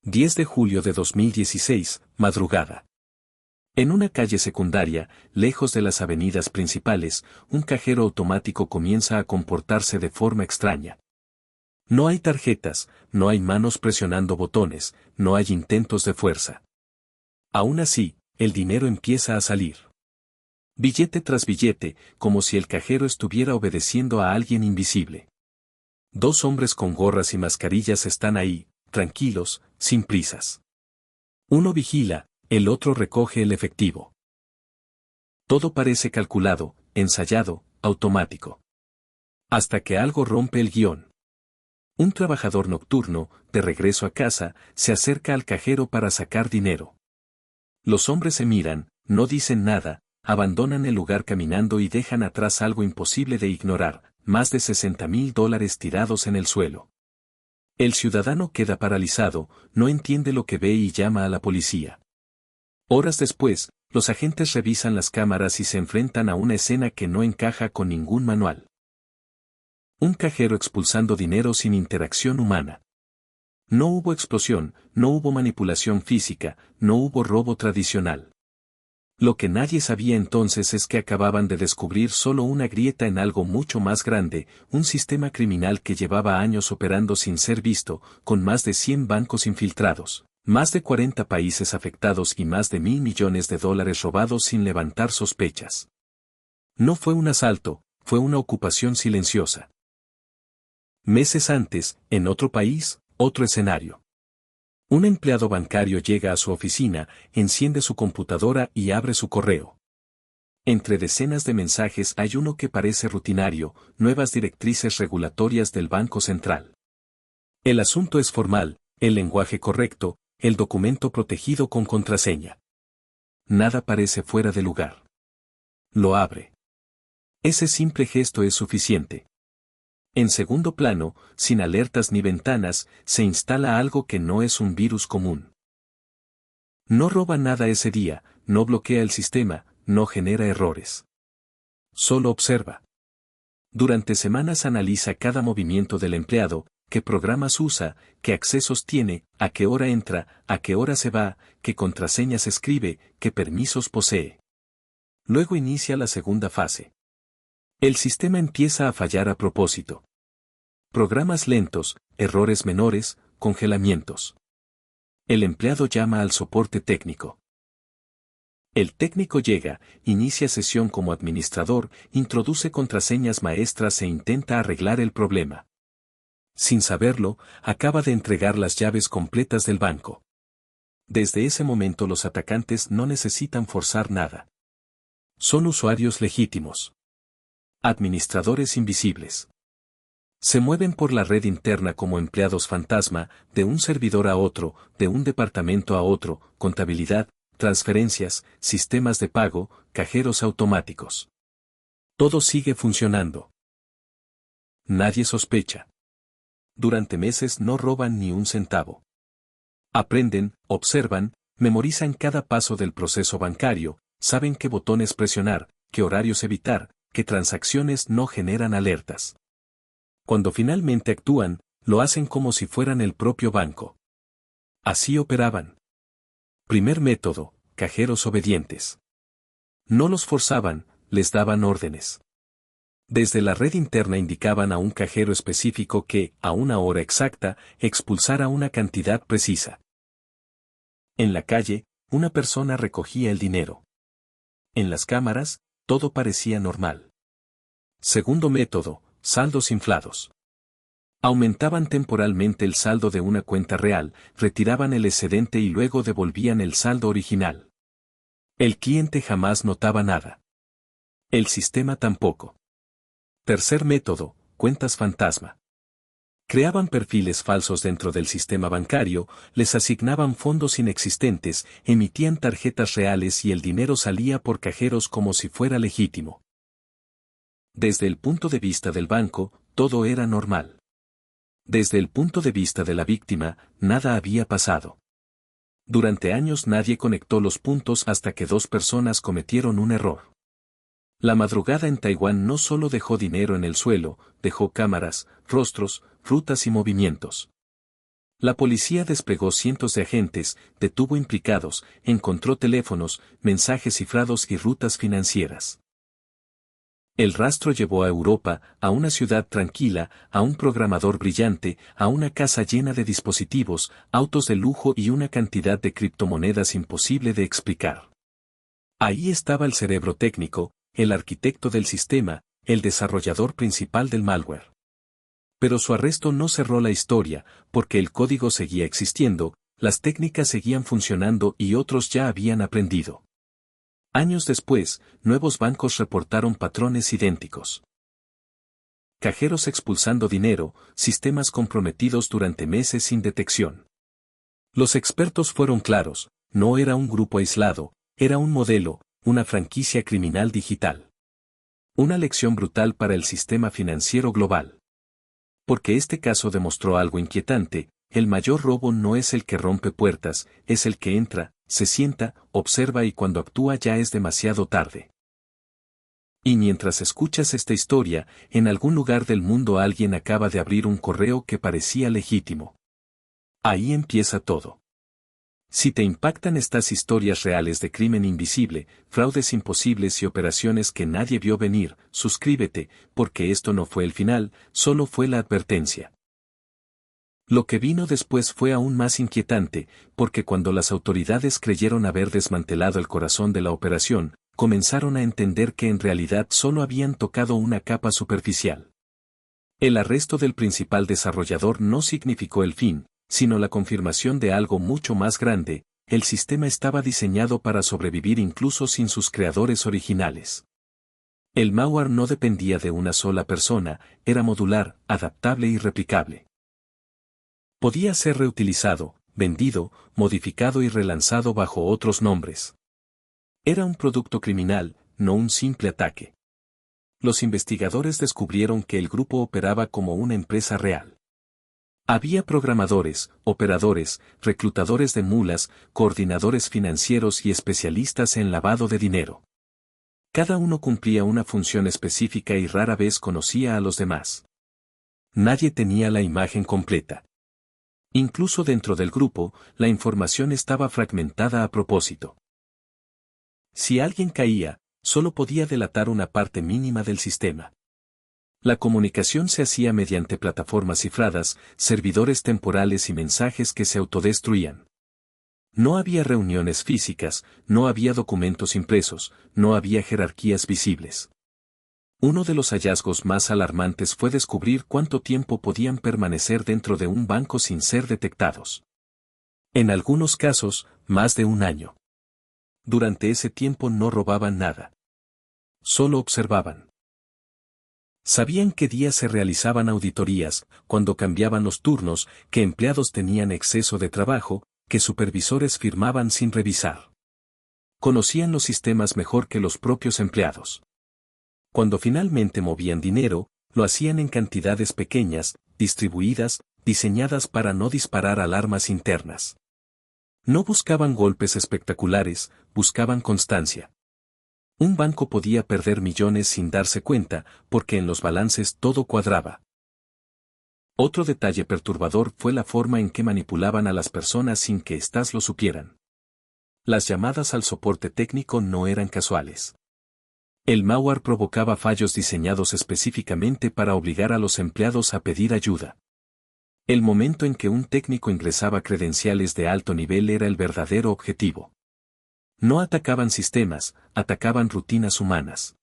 10 de julio de 2016, madrugada. En una calle secundaria, lejos de las avenidas principales, un cajero automático comienza a comportarse de forma extraña. No hay tarjetas, no hay manos presionando botones, no hay intentos de fuerza. Aún así, el dinero empieza a salir. Billete tras billete, como si el cajero estuviera obedeciendo a alguien invisible. Dos hombres con gorras y mascarillas están ahí, tranquilos, sin prisas. Uno vigila, el otro recoge el efectivo. Todo parece calculado, ensayado, automático. Hasta que algo rompe el guión. Un trabajador nocturno, de regreso a casa, se acerca al cajero para sacar dinero. Los hombres se miran, no dicen nada, abandonan el lugar caminando y dejan atrás algo imposible de ignorar, más de $60,000 tirados en el suelo. El ciudadano queda paralizado, no entiende lo que ve y llama a la policía. Horas después, los agentes revisan las cámaras y se enfrentan a una escena que no encaja con ningún manual. Un cajero expulsando dinero sin interacción humana. No hubo explosión, no hubo manipulación física, no hubo robo tradicional. Lo que nadie sabía entonces es que acababan de descubrir solo una grieta en algo mucho más grande, un sistema criminal que llevaba años operando sin ser visto, con más de 100 bancos infiltrados, más de 40 países afectados y más de $1,000 millones robados sin levantar sospechas. No fue un asalto, fue una ocupación silenciosa. Meses antes, en otro país, otro escenario. Un empleado bancario llega a su oficina, enciende su computadora y abre su correo. Entre decenas de mensajes hay uno que parece rutinario, nuevas directrices regulatorias del Banco Central. El asunto es formal, el lenguaje correcto, el documento protegido con contraseña. Nada parece fuera de lugar. Lo abre. Ese simple gesto es suficiente. En segundo plano, sin alertas ni ventanas, se instala algo que no es un virus común. No roba nada ese día, no bloquea el sistema, no genera errores. Solo observa. Durante semanas analiza cada movimiento del empleado, qué programas usa, qué accesos tiene, a qué hora entra, a qué hora se va, qué contraseñas escribe, qué permisos posee. Luego inicia la segunda fase. El sistema empieza a fallar a propósito. Programas lentos, errores menores, congelamientos. El empleado llama al soporte técnico. El técnico llega, inicia sesión como administrador, introduce contraseñas maestras e intenta arreglar el problema. Sin saberlo, acaba de entregar las llaves completas del banco. Desde ese momento los atacantes no necesitan forzar nada. Son usuarios legítimos. Administradores invisibles. Se mueven por la red interna como empleados fantasma, de un servidor a otro, de un departamento a otro, contabilidad, transferencias, sistemas de pago, cajeros automáticos. Todo sigue funcionando. Nadie sospecha. Durante meses no roban ni un centavo. Aprenden, observan, memorizan cada paso del proceso bancario, saben qué botones presionar, qué horarios evitar, qué transacciones no generan alertas. Cuando finalmente actúan, lo hacen como si fueran el propio banco. Así operaban. Primer método, cajeros obedientes. No los forzaban, les daban órdenes. Desde la red interna indicaban a un cajero específico que, a una hora exacta, expulsara una cantidad precisa. En la calle, una persona recogía el dinero. En las cámaras, todo parecía normal. Segundo método, saldos inflados. Aumentaban temporalmente el saldo de una cuenta real, retiraban el excedente y luego devolvían el saldo original. El cliente jamás notaba nada. El sistema tampoco. Tercer método, cuentas fantasma. Creaban perfiles falsos dentro del sistema bancario, les asignaban fondos inexistentes, emitían tarjetas reales y el dinero salía por cajeros como si fuera legítimo. Desde el punto de vista del banco, todo era normal. Desde el punto de vista de la víctima, nada había pasado. Durante años nadie conectó los puntos hasta que dos personas cometieron un error. La madrugada en Taiwán no solo dejó dinero en el suelo, dejó cámaras, rostros, rutas y movimientos. La policía desplegó cientos de agentes, detuvo implicados, encontró teléfonos, mensajes cifrados y rutas financieras. El rastro llevó a Europa, a una ciudad tranquila, a un programador brillante, a una casa llena de dispositivos, autos de lujo y una cantidad de criptomonedas imposible de explicar. Ahí estaba el cerebro técnico, el arquitecto del sistema, el desarrollador principal del malware. Pero su arresto no cerró la historia, porque el código seguía existiendo, las técnicas seguían funcionando y otros ya habían aprendido. Años después, nuevos bancos reportaron patrones idénticos. Cajeros expulsando dinero, sistemas comprometidos durante meses sin detección. Los expertos fueron claros, no era un grupo aislado, era un modelo, una franquicia criminal digital. Una lección brutal para el sistema financiero global. Porque este caso demostró algo inquietante, el mayor robo no es el que rompe puertas, es el que entra, se sienta, observa y cuando actúa ya es demasiado tarde. Y mientras escuchas esta historia, en algún lugar del mundo alguien acaba de abrir un correo que parecía legítimo. Ahí empieza todo. Si te impactan estas historias reales de crimen invisible, fraudes imposibles y operaciones que nadie vio venir, suscríbete, porque esto no fue el final, solo fue la advertencia. Lo que vino después fue aún más inquietante, porque cuando las autoridades creyeron haber desmantelado el corazón de la operación, comenzaron a entender que en realidad solo habían tocado una capa superficial. El arresto del principal desarrollador no significó el fin, sino la confirmación de algo mucho más grande, el sistema estaba diseñado para sobrevivir incluso sin sus creadores originales. El malware no dependía de una sola persona, era modular, adaptable y replicable. Podía ser reutilizado, vendido, modificado y relanzado bajo otros nombres. Era un producto criminal, no un simple ataque. Los investigadores descubrieron que el grupo operaba como una empresa real. Había programadores, operadores, reclutadores de mulas, coordinadores financieros y especialistas en lavado de dinero. Cada uno cumplía una función específica y rara vez conocía a los demás. Nadie tenía la imagen completa. Incluso dentro del grupo, la información estaba fragmentada a propósito. Si alguien caía, solo podía delatar una parte mínima del sistema. La comunicación se hacía mediante plataformas cifradas, servidores temporales y mensajes que se autodestruían. No había reuniones físicas, no había documentos impresos, no había jerarquías visibles. Uno de los hallazgos más alarmantes fue descubrir cuánto tiempo podían permanecer dentro de un banco sin ser detectados. En algunos casos, más de un año. Durante ese tiempo no robaban nada. Solo observaban. Sabían qué días se realizaban auditorías, cuando cambiaban los turnos, que empleados tenían exceso de trabajo, que supervisores firmaban sin revisar. Conocían los sistemas mejor que los propios empleados. Cuando finalmente movían dinero, lo hacían en cantidades pequeñas, distribuidas, diseñadas para no disparar alarmas internas. No buscaban golpes espectaculares, buscaban constancia. Un banco podía perder millones sin darse cuenta, porque en los balances todo cuadraba. Otro detalle perturbador fue la forma en que manipulaban a las personas sin que éstas lo supieran. Las llamadas al soporte técnico no eran casuales. El malware provocaba fallos diseñados específicamente para obligar a los empleados a pedir ayuda. El momento en que un técnico ingresaba credenciales de alto nivel era el verdadero objetivo. No atacaban sistemas, atacaban rutinas humanas.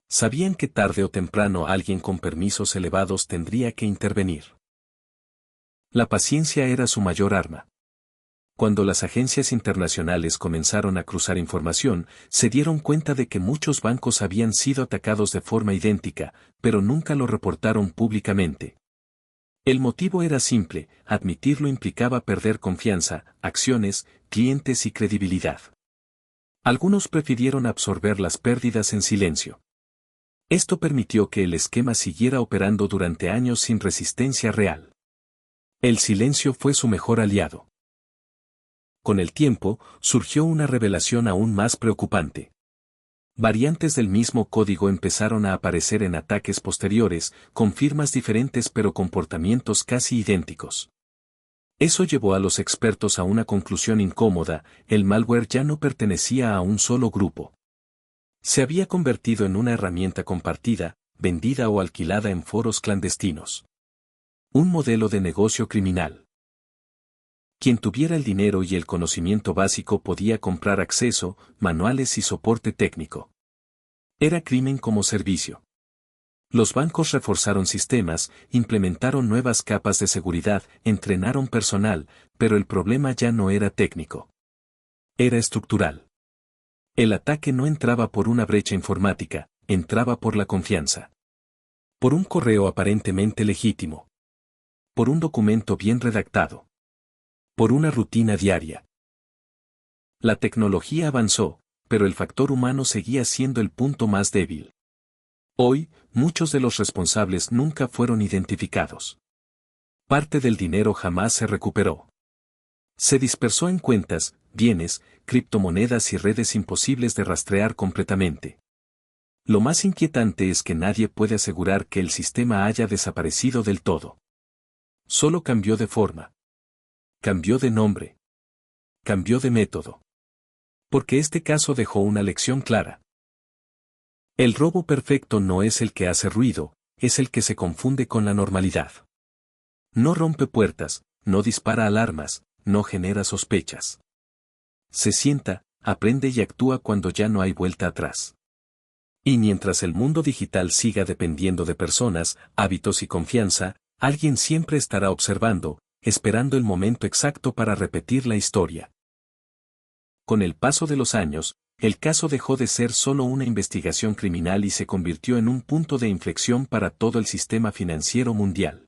Sabían que tarde o temprano alguien con permisos elevados tendría que intervenir. La paciencia era su mayor arma. Cuando las agencias internacionales comenzaron a cruzar información, se dieron cuenta de que muchos bancos habían sido atacados de forma idéntica, pero nunca lo reportaron públicamente. El motivo era simple, admitirlo implicaba perder confianza, acciones, clientes y credibilidad. Algunos prefirieron absorber las pérdidas en silencio. Esto permitió que el esquema siguiera operando durante años sin resistencia real. El silencio fue su mejor aliado. Con el tiempo, surgió una revelación aún más preocupante. Variantes del mismo código empezaron a aparecer en ataques posteriores, con firmas diferentes pero comportamientos casi idénticos. Eso llevó a los expertos a una conclusión incómoda: el malware ya no pertenecía a un solo grupo. Se había convertido en una herramienta compartida, vendida o alquilada en foros clandestinos. Un modelo de negocio criminal. Quien tuviera el dinero y el conocimiento básico podía comprar acceso, manuales y soporte técnico. Era crimen como servicio. Los bancos reforzaron sistemas, implementaron nuevas capas de seguridad, entrenaron personal, pero el problema ya no era técnico. Era estructural. El ataque no entraba por una brecha informática, entraba por la confianza. Por un correo aparentemente legítimo. Por un documento bien redactado. Por una rutina diaria. La tecnología avanzó, pero el factor humano seguía siendo el punto más débil. Hoy, muchos de los responsables nunca fueron identificados. Parte del dinero jamás se recuperó. Se dispersó en cuentas, bienes, criptomonedas y redes imposibles de rastrear completamente. Lo más inquietante es que nadie puede asegurar que el sistema haya desaparecido del todo. Solo cambió de forma. Cambió de nombre. Cambió de método. Porque este caso dejó una lección clara. El robo perfecto no es el que hace ruido, es el que se confunde con la normalidad. No rompe puertas, no dispara alarmas, no genera sospechas. Se sienta, aprende y actúa cuando ya no hay vuelta atrás. Y mientras el mundo digital siga dependiendo de personas, hábitos y confianza, alguien siempre estará observando, esperando el momento exacto para repetir la historia. Con el paso de los años, el caso dejó de ser solo una investigación criminal y se convirtió en un punto de inflexión para todo el sistema financiero mundial.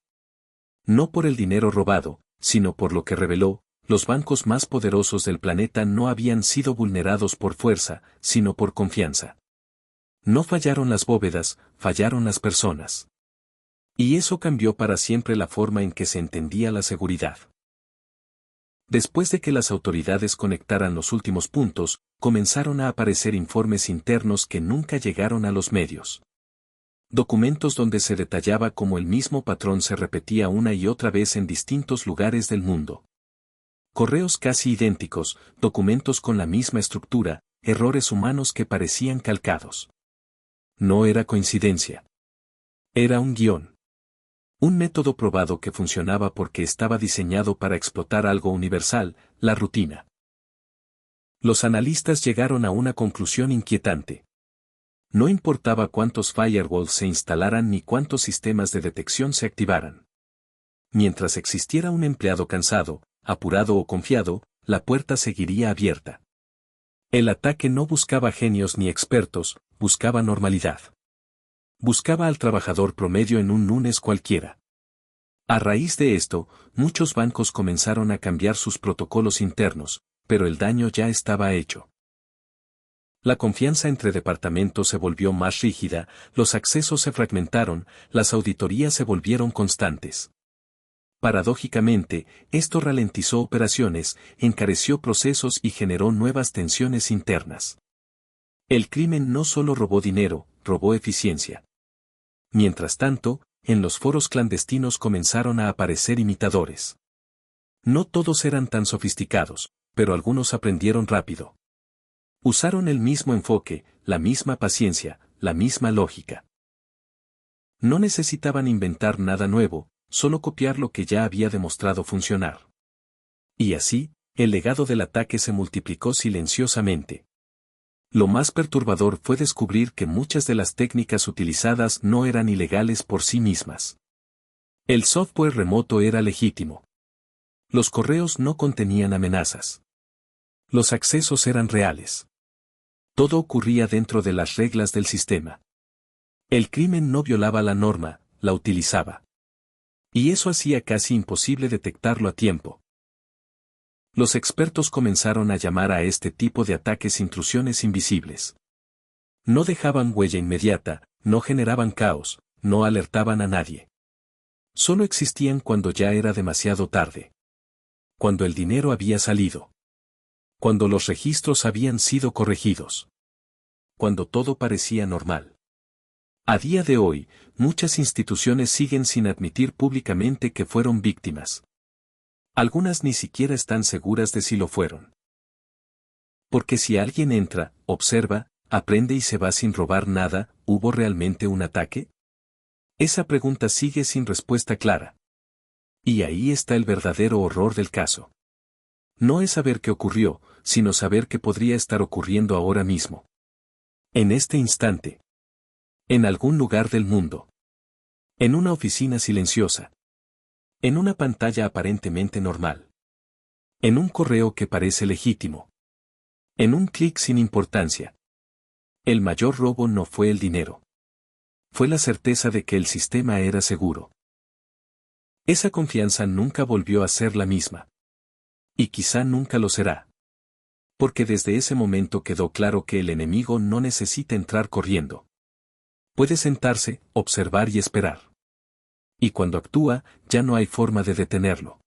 No por el dinero robado, sino por lo que reveló: los bancos más poderosos del planeta no habían sido vulnerados por fuerza, sino por confianza. No fallaron las bóvedas, fallaron las personas. Y eso cambió para siempre la forma en que se entendía la seguridad. Después de que las autoridades conectaran los últimos puntos, comenzaron a aparecer informes internos que nunca llegaron a los medios. Documentos donde se detallaba cómo el mismo patrón se repetía una y otra vez en distintos lugares del mundo. Correos casi idénticos, documentos con la misma estructura, errores humanos que parecían calcados. No era coincidencia. Era un guión. Un método probado que funcionaba porque estaba diseñado para explotar algo universal: la rutina. Los analistas llegaron a una conclusión inquietante. No importaba cuántos firewalls se instalaran ni cuántos sistemas de detección se activaran. Mientras existiera un empleado cansado, apurado o confiado, la puerta seguiría abierta. El ataque no buscaba genios ni expertos, buscaba normalidad. Buscaba al trabajador promedio en un lunes cualquiera. A raíz de esto, muchos bancos comenzaron a cambiar sus protocolos internos, pero el daño ya estaba hecho. La confianza entre departamentos se volvió más rígida, los accesos se fragmentaron, las auditorías se volvieron constantes. Paradójicamente, esto ralentizó operaciones, encareció procesos y generó nuevas tensiones internas. El crimen no solo robó dinero, robó eficiencia. Mientras tanto, en los foros clandestinos comenzaron a aparecer imitadores. No todos eran tan sofisticados, pero algunos aprendieron rápido. Usaron el mismo enfoque, la misma paciencia, la misma lógica. No necesitaban inventar nada nuevo, solo copiar lo que ya había demostrado funcionar. Y así, el legado del ataque se multiplicó silenciosamente. Lo más perturbador fue descubrir que muchas de las técnicas utilizadas no eran ilegales por sí mismas. El software remoto era legítimo. Los correos no contenían amenazas. Los accesos eran reales. Todo ocurría dentro de las reglas del sistema. El crimen no violaba la norma, la utilizaba. Y eso hacía casi imposible detectarlo a tiempo. Los expertos comenzaron a llamar a este tipo de ataques intrusiones invisibles. No dejaban huella inmediata, no generaban caos, no alertaban a nadie. Solo existían cuando ya era demasiado tarde. Cuando el dinero había salido. Cuando los registros habían sido corregidos. Cuando todo parecía normal. A día de hoy, muchas instituciones siguen sin admitir públicamente que fueron víctimas. Algunas ni siquiera están seguras de si lo fueron. Porque si alguien entra, observa, aprende y se va sin robar nada, ¿hubo realmente un ataque? Esa pregunta sigue sin respuesta clara. Y ahí está el verdadero horror del caso. No es saber qué ocurrió, sino saber qué podría estar ocurriendo ahora mismo. En este instante. En algún lugar del mundo. En una oficina silenciosa. En una pantalla aparentemente normal. En un correo que parece legítimo. En un clic sin importancia. El mayor robo no fue el dinero. Fue la certeza de que el sistema era seguro. Esa confianza nunca volvió a ser la misma. Y quizá nunca lo será. Porque desde ese momento quedó claro que el enemigo no necesita entrar corriendo. Puede sentarse, observar y esperar. Y cuando actúa, ya no hay forma de detenerlo.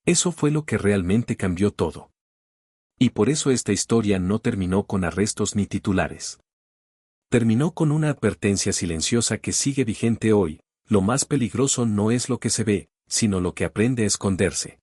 Eso fue lo que realmente cambió todo. Y por eso esta historia no terminó con arrestos ni titulares. Terminó con una advertencia silenciosa que sigue vigente hoy: lo más peligroso no es lo que se ve, sino lo que aprende a esconderse.